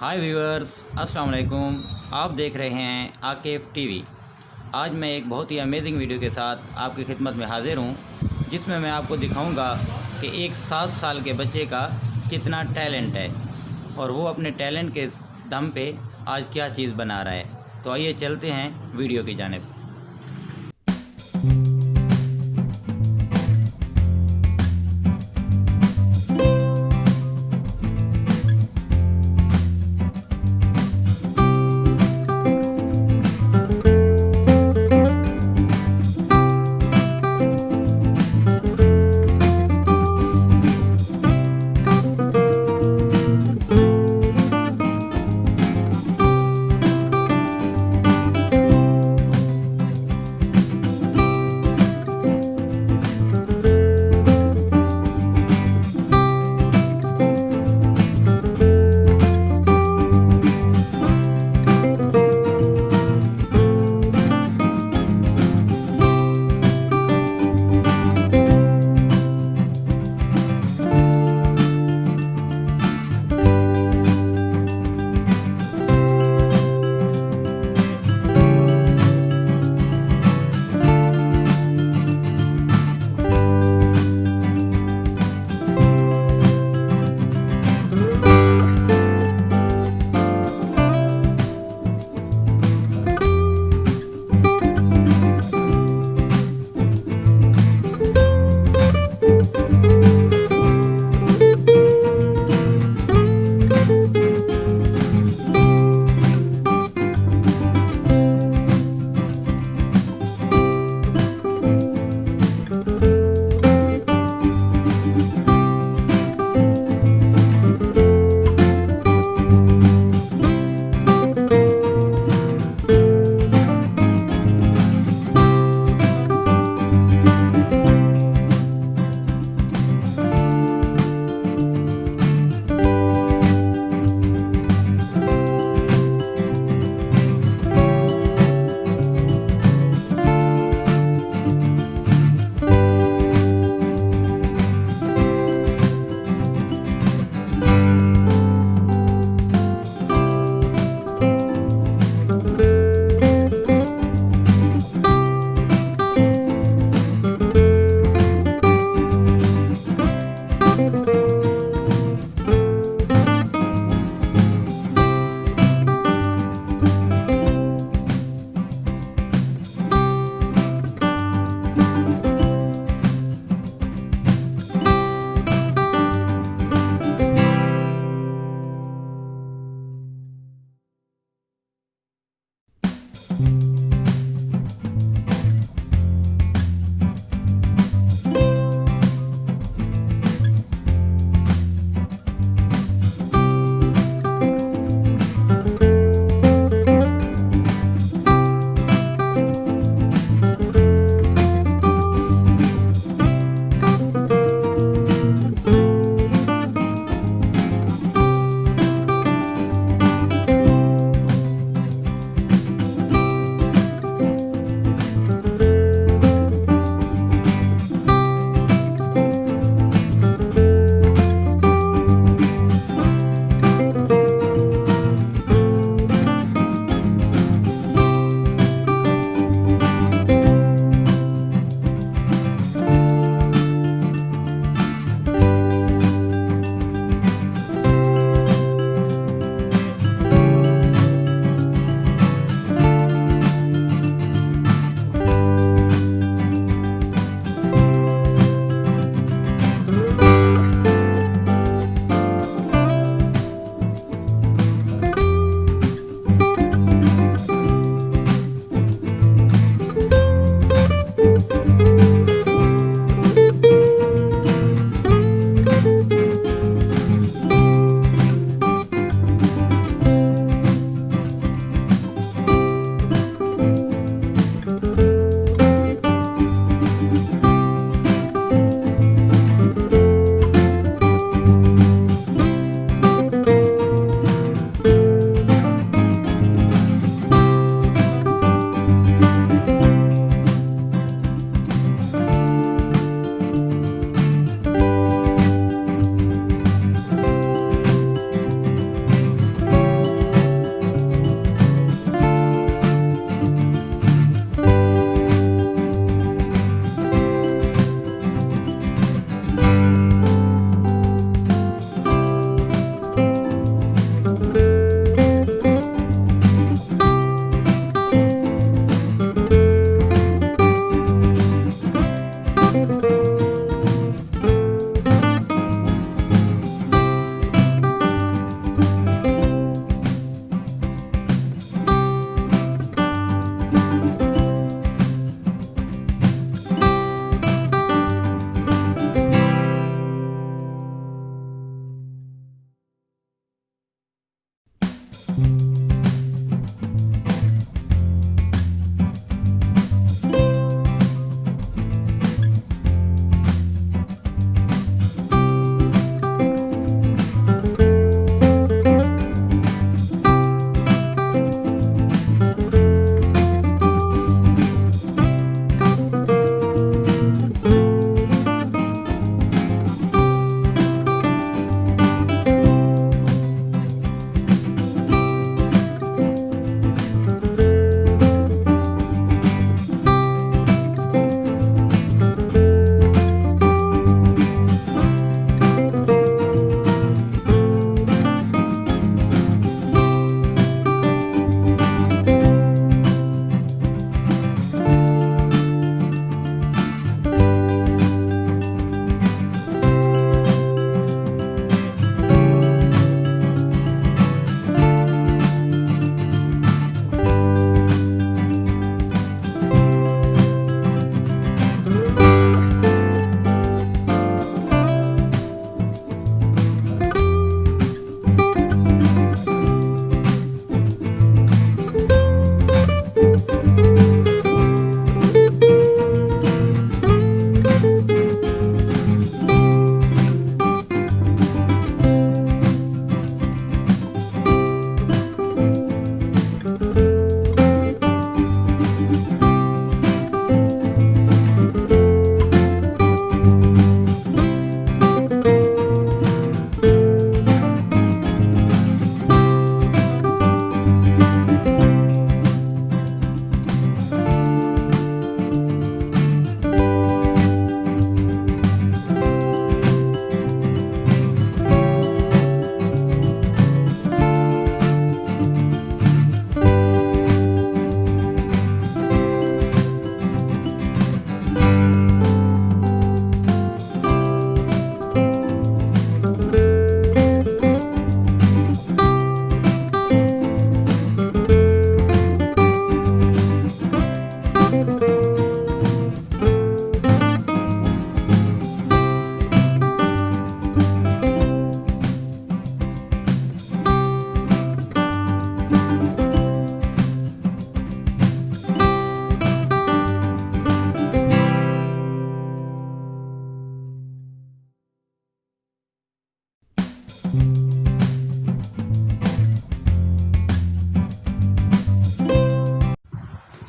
हाय व्यूअर्स, अस्सलाम वालेकुम। आप देख रहे हैं आकिफ टीवी। आज मैं एक बहुत ही अमेजिंग वीडियो के साथ आपकी खिदमत में हाज़िर हूँ, जिसमें मैं आपको दिखाऊंगा कि एक 7 साल के बच्चे का कितना टैलेंट है और वो अपने टैलेंट के दम पे आज क्या चीज़ बना रहा है। तो आइए चलते हैं वीडियो की जानिब।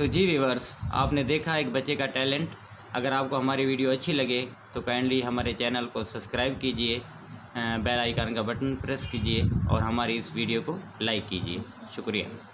तो जी व्यूअर्स, आपने देखा एक बच्चे का टैलेंट। अगर आपको हमारी वीडियो अच्छी लगे तो काइंडली हमारे चैनल को सब्सक्राइब कीजिए, बेल आइकन का बटन प्रेस कीजिए और हमारी इस वीडियो को लाइक कीजिए। शुक्रिया।